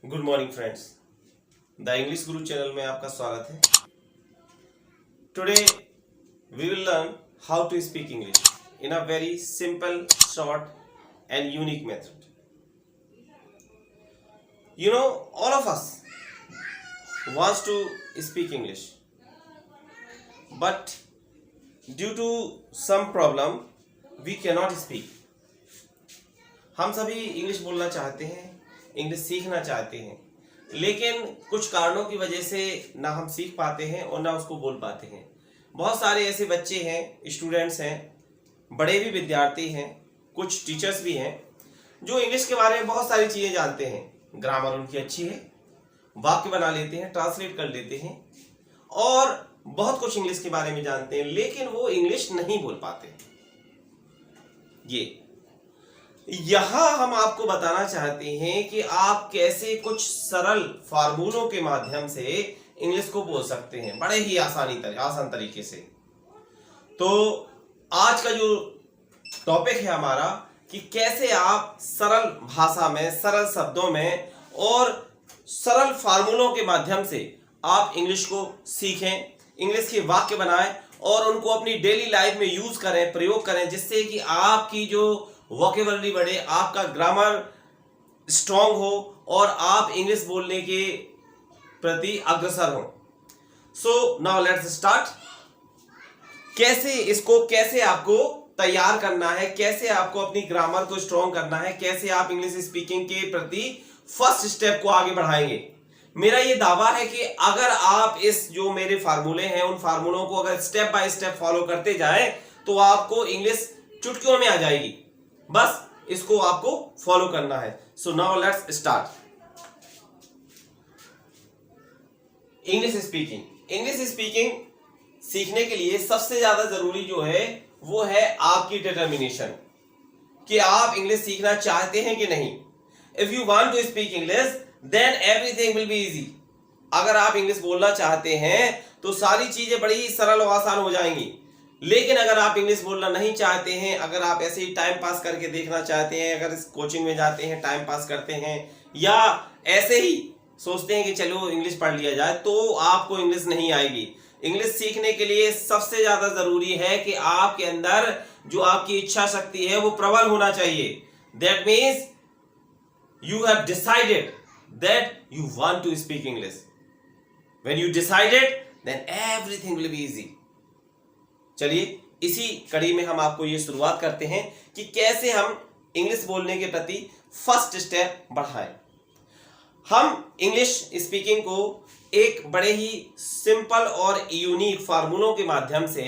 Good morning friends, the English guru channel में आपका स्वागत है। Today we will learn how to speak English in a very simple, short and unique method. You know, all of us wants to speak English, but due to some problem we cannot speak. हम सभी English बोलना चाहते हैं, English सीखना चाहते हैं, लेकिन कुछ कारणों की वजह से ना हम सीख पाते हैं और ना उसको बोल पाते हैं। बहुत सारे ऐसे बच्चे हैं, स्टूडेंट्स हैं, बड़े भी विद्यार्थी हैं, कुछ टीचर्स भी हैं जो इंग्लिश के बारे में बहुत सारी चीज़ें जानते हैं। ग्रामर उनकी अच्छी है, वाक्य बना लेते हैं, ट्रांसलेट कर लेते हैं और बहुत कुछ इंग्लिश के बारे में जानते हैं, लेकिन वो इंग्लिश नहीं बोल पाते। यहां हम आपको बताना चाहते हैं कि आप कैसे कुछ सरल फार्मूलों के माध्यम से इंग्लिश को बोल सकते हैं, बड़े ही आसान तरीके से। तो आज का जो टॉपिक है हमारा कि कैसे आप सरल भाषा में, सरल शब्दों में और सरल फार्मूलों के माध्यम से आप इंग्लिश को सीखें, इंग्लिश के वाक्य बनाएं और उनको अपनी डेली लाइफ में यूज करें, प्रयोग करें, जिससे कि आपकी जो वोकेबलरी बढ़े, आपका ग्रामर स्ट्रांग हो और आप इंग्लिश बोलने के प्रति अग्रसर हो। So now let's start. कैसे आपको तैयार करना है, कैसे आपको अपनी ग्रामर को स्ट्रांग करना है, कैसे आप इंग्लिश स्पीकिंग के प्रति फर्स्ट स्टेप को आगे बढ़ाएंगे। मेरा ये दावा है कि अगर आप इस जो मेरे फार्मूले हैं उन फार्मूलों को अगर स्टेप बाय स्टेप फॉलो करते जाएं तो आपको इंग्लिश चुटकियों में आ जाएगी। बस इसको आपको फॉलो करना है। So now let's start. English speaking सीखने के लिए सबसे ज्यादा जरूरी जो है वो है आपकी डिटर्मिनेशन कि आप इंग्लिश सीखना चाहते हैं कि नहीं। If you want to speak English then everything will be easy. अगर आप इंग्लिश बोलना चाहते हैं तो सारी चीजें बड़ी सरल और आसान हो जाएंगी। लेकिन अगर आप इंग्लिश बोलना नहीं चाहते हैं, अगर आप ऐसे ही टाइम पास करके देखना चाहते हैं, अगर कोचिंग में जाते हैं, टाइम पास करते हैं या ऐसे ही सोचते हैं कि चलो इंग्लिश पढ़ लिया जाए, तो आपको इंग्लिश नहीं आएगी। इंग्लिश सीखने के लिए सबसे ज्यादा जरूरी है कि आपके अंदर जो आपकी इच्छा शक्ति है वो प्रबल होना चाहिए। That means you have decided that you want to speak English. When you decided then everything will be easy. चलिए इसी कड़ी में हम आपको ये शुरुआत करते हैं कि कैसे हम इंग्लिश बोलने के प्रति फर्स्ट स्टेप बढ़ाएं। हम इंग्लिश स्पीकिंग को एक बड़े ही सिंपल और यूनिक फार्मूलों के माध्यम से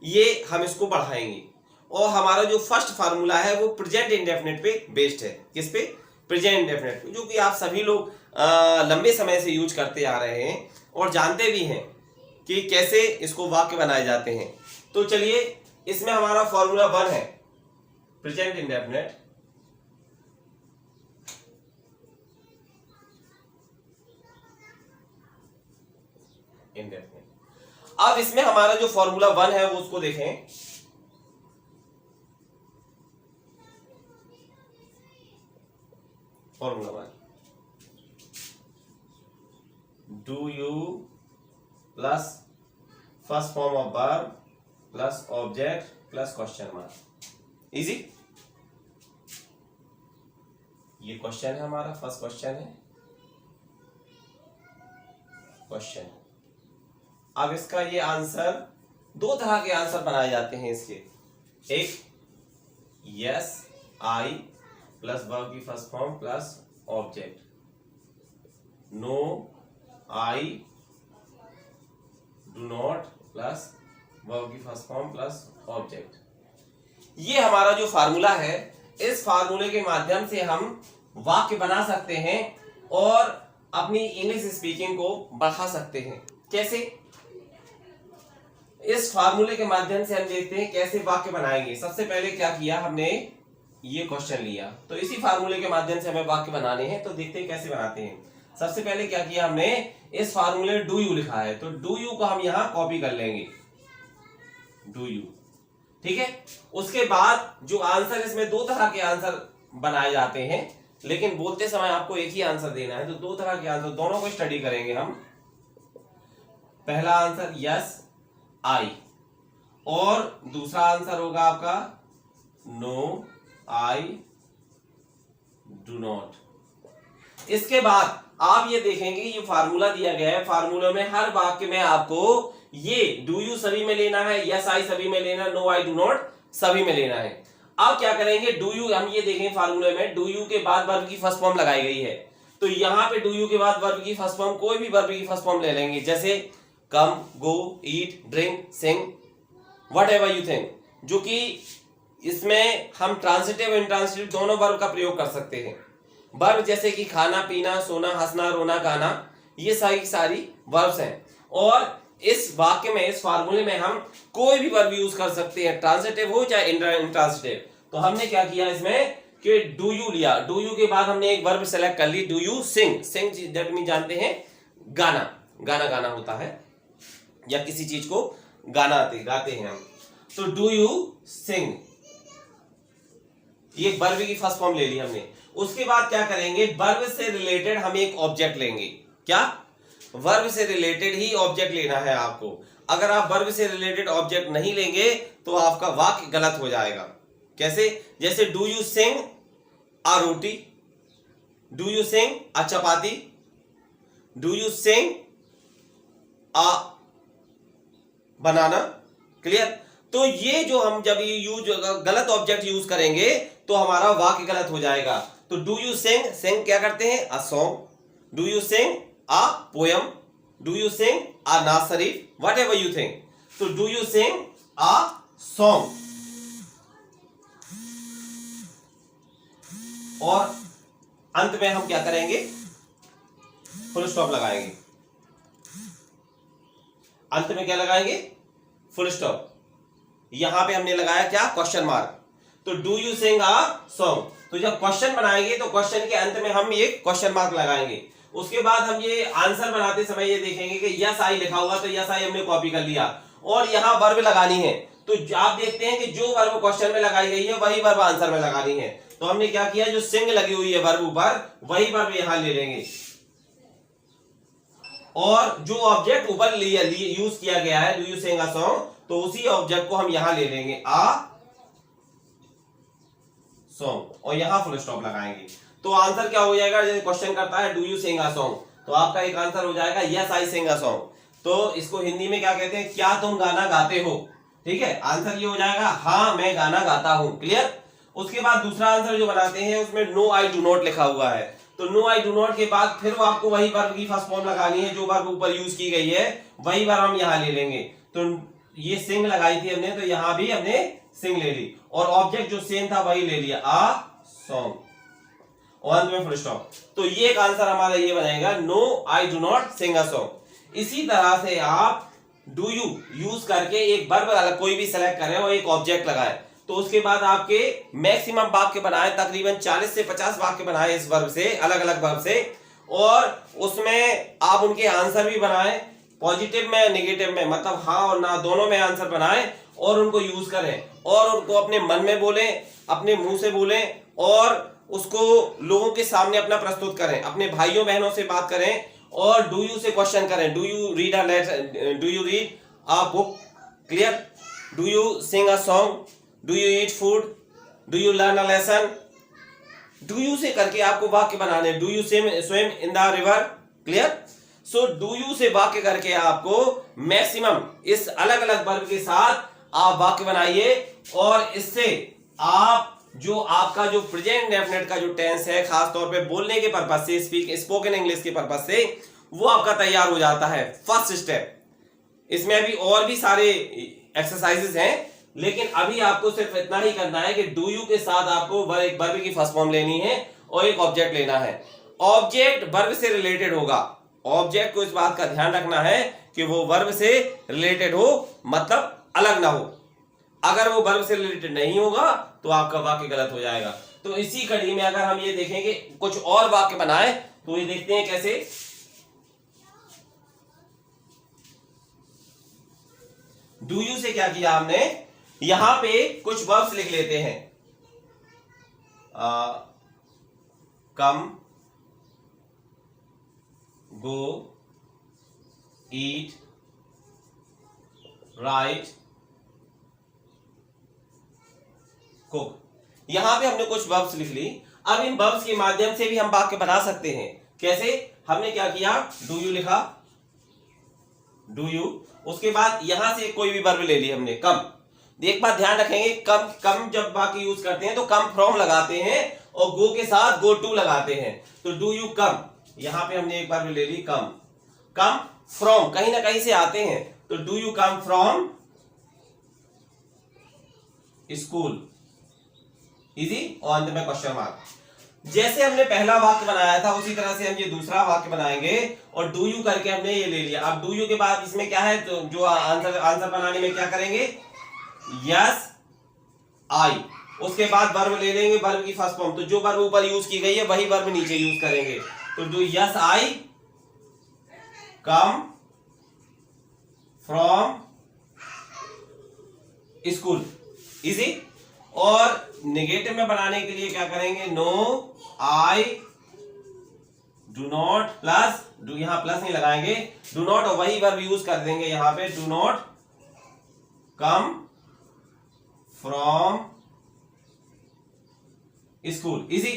ये हम इसको बढ़ाएंगे। और हमारा जो फर्स्ट फार्मूला है वो प्रेजेंट इंडेफिनिट पे बेस्ड है। किस पे? प्रेजेंट इंडेफिनिट पे, जो कि आप सभी लोग लंबे समय से यूज करते आ रहे हैं और जानते भी हैं कि कैसे इसको वाक्य बनाए जाते हैं। तो चलिए इसमें हमारा फॉर्मूला 1 है प्रेजेंट इंडेफिनिट। अब इसमें हमारा जो फॉर्मूला 1 है वो उसको देखें। Formula 1, do you plus first form of verb plus object plus question mark. Easy. ये क्वेश्चन है हमारा, फर्स्ट क्वेश्चन है क्वेश्चन। अब इसका ये आंसर, दो तरह के आंसर बनाए जाते हैं इसके। एक यस आई प्लस वर्ब की first form plus object, no I do not plus verb की फर्स्ट फॉर्म प्लस ऑब्जेक्ट। ये हमारा जो फार्मूला है, इस फार्मूले के माध्यम से हम वाक्य बना सकते हैं और अपनी इंग्लिश स्पीकिंग को बढ़ा सकते हैं। कैसे? इस फार्मूले के माध्यम से हम देखते हैं कैसे वाक्य बनाएंगे। सबसे पहले क्या किया हमने, ये क्वेश्चन लिया, तो इसी फार्मूले के माध्यम से हमें वाक्य बनाने हैं। तो देखते हैं कैसे बनाते हैं। सबसे पहले क्या किया हमने, इस फार्मूले डू यू लिखा है तो डू यू को हम यहां कॉपी कर लेंगे, डू यू। ठीक है। उसके बाद जो आंसर, इसमें दो तरह के आंसर बनाए जाते हैं। लेकिन बोलते समय आपको एक ही आंसर देना है, तो दो तरह के आंसर, दोनों को स्टडी करेंगे हम। पहला आंसर यस आई, और दूसरा आंसर होगा आपका नो आई डू नॉट। इसके बाद आप ये देखेंगे ये फार्मूला दिया गया है, फार्मूला में हर वाक्य में आपको ये डू यू सभी में लेना है, यस आई सभी में लेना, नो आई डू नॉट सभी में लेना है। अब क्या करेंगे, डू यू हम ये देखेंगे फार्मूले में डू यू के बाद वर्ब की फर्स्ट फॉर्म लगाई गई है, तो यहां पे डू यू के बाद वर्ब की फर्स्ट फॉर्म, कोई भी वर्ब की फर्स्ट फॉर्म ले लेंगे, जैसे come, go, eat, drink, sing, whatever you think, जो कि इसमें हम ट्रांसिटिव इंट्रांसिटिव दोनों वर्ब का प्रयोग कर सकते हैं। वर्ब जैसे कि खाना, पीना, सोना, हंसना, रोना, गाना, ये सारी वर्ब्स हैं, और इस वाक्य में, इस फार्मूले में हम कोई भी वर्ब यूज कर सकते हैं, ट्रांसिटिव हो चाहे इंट्रांसिटिव। तो हमने क्या किया इसमें कि डू यू लिया, डू यू के बाद हमने एक वर्ब सेलेक्ट कर ली, do you sing, sing that mean जानते हैं गाना, गाना गाना होता है, या किसी चीज को गाते हैं हम, तो डू यू सिंग, ये वर्ब की फर्स्ट फॉर्म ले ली हमने। उसके बाद क्या करेंगे, वर्ब से रिलेटेड हम एक ऑब्जेक्ट लेंगे। क्या? वर्ब से रिलेटेड ही ऑब्जेक्ट लेना है आपको। अगर आप वर्ब से रिलेटेड ऑब्जेक्ट नहीं लेंगे तो आपका वाक्य गलत हो जाएगा। कैसे? जैसे do you sing a roti, do you sing a chapati, do you sing a banana. Clear? तो ये जो हम जब ये यूज गलत ऑब्जेक्ट यूज करेंगे तो हमारा वाक्य गलत हो जाएगा। तो डू यू सिंग, सिंग क्या करते हैं? A song. Do you sing a poem, do you sing a nursery, whatever you think. तो do you sing a song, और अंत में हम क्या करेंगे, फुल स्टॉप लगाएंगे। अंत में क्या लगाएंगे? Full stop. यहां पे हमने लगाया क्या? Question mark. तो do you sing a song, तो जब क्वेश्चन बनाएंगे तो क्वेश्चन के अंत में हम ये क्वेश्चन मार्क लगाएंगे। उसके बाद हम ये आंसर बनाते समय ये देखेंगे कि यस आई लिखा हुआ, तो यस आई हमने कॉपी कर लिया, और यहां वर्ब लगानी है। तो आप देखते हैं कि जो वर्ब क्वेश्चन में लगाई गई है वही वर्ब आंसर में लगानी है। तो हमने क्या किया, जो सिंग लगी हुई है वर्ब ऊपर, वही वर्ब यहां ले लेंगे, और जो ऑब्जेक्ट ऊपर यूज किया गया है do you sing a song, तो उसी ऑब्जेक्ट को हम यहां ले लेंगे, आ सॉन्ग, और यहां फुल स्टॉप लगाएंगे। तो आंसर क्या हो जाएगा, जैसे क्वेश्चन करता है do you sing a song, तो आपका एक आंसर हो जाएगा yes I Singh a song. तो इसको हिंदी में क्या कहते हैं, क्या तुम गाना गाते हो। ठीक है, आंसर ये हो जाएगा हाँ मैं गाना गाता हूं। क्लियर? उसके बाद दूसरा आंसर जो बनाते हैं उसमें नो आई डू नॉट लिखा हुआ है, तो नो आई डू नॉट के बाद फिर वो आपको वही वर्ब की फर्स्ट फॉर्म लगानी है, जो वर्ब ऊपर यूज की गई है वही वर्ब हम यहां ले लेंगे। तो ये सिंग लगाई थी हमने, तो यहां भी हमने सिंग ले ली, और ऑब्जेक्ट जो सेम था वही ले लिया, आ सॉन्ग, और अंत में फुल स्टॉप। तो ये एक आंसर हमारा ये बनेगा, no I do not sing a song. इसी तरह से आप डू यू यूज करके एक वर्ब कोई भी सेलेक्ट करें और एक ऑब्जेक्ट लगाए, तो उसके बाद आपके मैक्सिमम वाक्य बनाए, तकरीबन 40 से 50 वाक्य बनाए इस वर्ब से, अलग अलग वर्ब से, और उसमें आप उनके आंसर भी बनाए, पॉजिटिव में नेगेटिव में, मतलब हाँ और ना दोनों में आंसर बनाए, और उनको यूज करें, और उनको अपने मन में बोलें, अपने मुंह से बोलें, और उसको लोगों के सामने अपना प्रस्तुत करें, अपने भाइयों बहनों से बात करें, और डू यू से क्वेश्चन करें, do you read a letter, do you read a book. Clear? Do you sing a song, do you eat food, do you learn a lesson. Do you से करके आपको वाक्य बनाने, do you swim in the river. Clear? So do you से वाक्य करके आपको maximum इस अलग अलग वर्ब के साथ आप वाक्य बनाइए, और इससे आप जो आपका जो प्रेजेंट डेफिनेट का जो टेंस है, खास तौर पे बोलने के पर्पज से, स्पोकन इंग्लिश के पर्पज से, वो आपका तैयार हो जाता है। First step. इसमें अभी और भी सारे एक्सरसाइजेस हैं, लेकिन अभी आपको सिर्फ इतना ही करना है कि डू यू के साथ आपको एक वर्ब की फर्स्ट फॉर्म लेनी है और एक ऑब्जेक्ट लेना है। ऑब्जेक्ट वर्ब से रिलेटेड होगा, ऑब्जेक्ट को इस बात का ध्यान रखना है कि वो वर्ब से रिलेटेड हो, मतलब अलग ना हो। अगर वो वर्ब से रिलेटेड नहीं होगा तो आपका वाक्य गलत हो जाएगा। तो इसी कड़ी में अगर हम ये देखेंगे कुछ और वाक्य बनाए, तो ये देखते हैं कैसे। डू यू से क्या किया हमने, यहां पे कुछ वर्ब्स लिख लेते हैं। कम, गो, ईट, राइट, कुक। यहां पे हमने कुछ वर्ब्स लिख ली। अब इन वर्ब्स के माध्यम से भी हम वाक्य बना सकते हैं। कैसे? हमने क्या किया, डू यू लिखा, डू यू, उसके बाद यहां से कोई भी वर्ब ले लिया हमने, कम। एक बात ध्यान रखेंगे, कम कम जब वाक्य यूज करते हैं तो कम फ्रॉम लगाते हैं और गो के साथ गो टू लगाते हैं। तो डू यू कम, यहां पे हमने एक बार ले ली कम। कम फ्रॉम कहीं ना कहीं से आते हैं, तो do you come from school, easy, और अंत में क्वेश्चन मार्क। जैसे हमने पहला वाक्य बनाया था उसी तरह से हम ये दूसरा वाक्य बनाएंगे और डू यू करके हमने ये ले लिया। अब डू यू के बाद इसमें क्या है, तो जो आंसर बनाने में क्या करेंगे, यस आई, उसके बाद वर्ब ले लेंगे, वर्ब की फर्स्ट फॉर्म, तो जो वर्ब ऊपर यूज की गई है वही वर्ब नीचे यूज करेंगे। तो do yes I come from school, easy. और नेगेटिव में बनाने के लिए क्या करेंगे, no I do not, plus do, यहां प्लस नहीं लगाएंगे, डू नॉट और वही वर्ब यूज कर देंगे यहां पे, do not come from school, easy.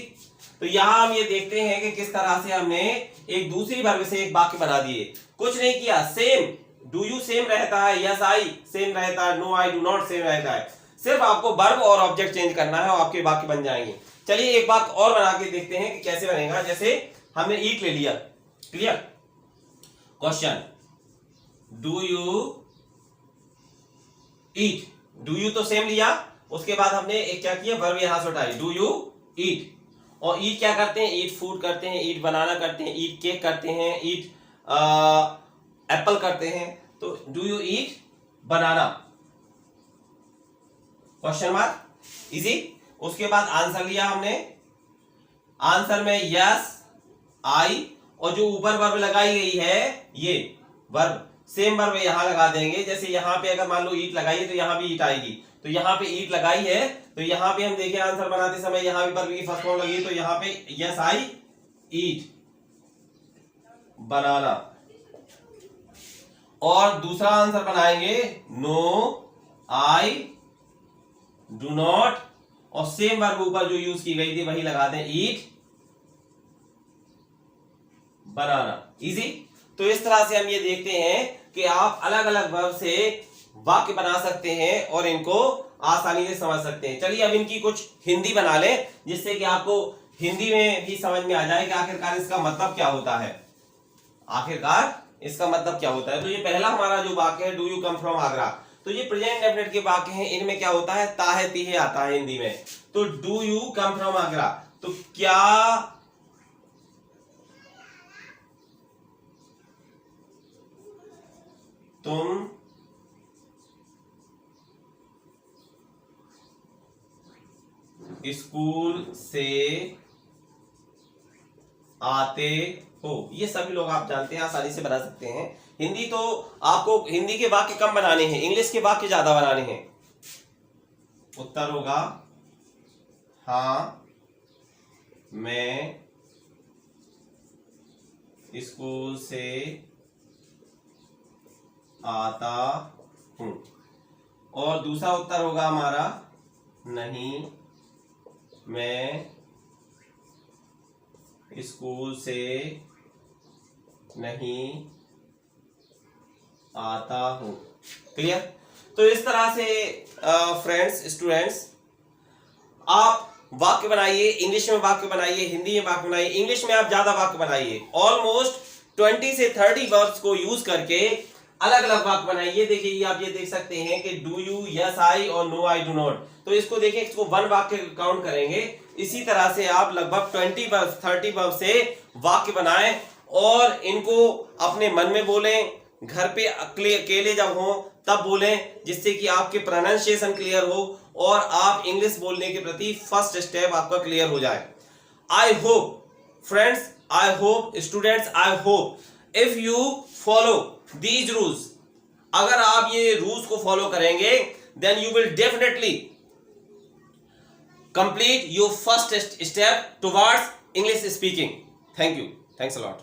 तो यहां हम ये देखते हैं कि किस तरह से हमने एक दूसरी वर्ब से एक वाक्य बना दिए। कुछ नहीं किया, सेम, डू यू सेम रहता है, यस आई सेम रहता है, no I do not same रहता है। सिर्फ आपको वर्ब और ऑब्जेक्ट चेंज करना है और आपके वाक्य बन जाएंगे। चलिए एक बात और बना के देखते हैं कि कैसे बनेगा। जैसे हमने ईट ले लिया, clear. Question, do you eat, do you तो सेम लिया, उसके बाद हमने एक क्या किया, वर्ब यहां से उठाई, डू यू ईट। और ईट क्या करते हैं, ईट फूड करते हैं, ईट बनाना करते हैं, ईट केक करते हैं, ईट एप्पल करते हैं। तो do you eat banana, question mark, easy. उसके बाद आंसर लिया हमने, आंसर में यस आई, और जो ऊपर वर्ब लगाई गई है ये वर्ब, सेम वर्ब यहां लगा देंगे। जैसे यहां पे अगर मान लो ईट लगाई है तो यहां भी ईट आएगी, तो यहां पे ईट लगाई है तो यहां पे हम देखें आंसर बनाते समय यहां भी वर्ब की फर्स्ट फॉर्म लगी, तो यहां पे यस आई ईट बनाना। और दूसरा आंसर बनाएंगे, नो आई डू नॉट, और सेम वर्ब ऊपर जो यूज की गई थी वही लगा दें, ईट बनाना, इजी। तो इस तरह से हम ये देखते हैं कि आप अलग अलग वर्ब से वाक्य बना सकते हैं और इनको आसानी से समझ सकते हैं। चलिए अब इनकी कुछ हिंदी बना लें, जिससे कि आपको हिंदी में भी समझ में आ जाए कि आखिरकार इसका मतलब क्या होता है, आखिरकार इसका मतलब क्या होता है। तो ये पहला हमारा जो वाक्य है, do you come from Agra, तो ये प्रेजेंट डेफिनेट के वाक्य हैं। इनमें क्या होता है, ता है ती है आता है हिंदी में। तो do you come from Agra, तो क्या तुम स्कूल से आते हो, ये सभी लोग आप जानते हैं, आसानी से बना सकते हैं। हिंदी तो आपको हिंदी के वाक्य कम बनाने हैं, इंग्लिश के वाक्य ज्यादा बनाने हैं। उत्तर होगा हाँ मैं स्कूल से आता हूं, और दूसरा उत्तर होगा हमारा नहीं मैं स्कूल से नहीं आता हूं, क्लियर। तो इस तरह से फ्रेंड्स, स्टूडेंट्स, आप वाक्य बनाइए, इंग्लिश में वाक्य बनाइए, हिंदी में वाक्य बनाइए। इंग्लिश में आप ज्यादा वाक्य बनाइए, ऑलमोस्ट 20 से 30 वर्ब्स को यूज करके अलग अलग वाक्य बनाइए। देखिए आप ये देख सकते हैं कि डू यू, यस आई और नो आई डू नॉट, तो इसको देखिए, इसको 1 वाक्य काउंट करेंगे। इसी तरह से आप लगभग 20 वर्ब 30 वर्ब से वाक्य बनाएं और इनको अपने मन में बोलें, घर पे अकेले जब हो तब बोलें, जिससे कि आपके प्रोनाउंसिएशन क्लियर हो और आप इंग्लिश बोलने के प्रति फर्स्ट स्टेप आपका क्लियर हो जाए। I hope friends, I hope students, I hope if you follow these rules, अगर आप ये रूल्स को फॉलो करेंगे then you will definitely complete your first step towards English speaking. Thank you, thanks a lot.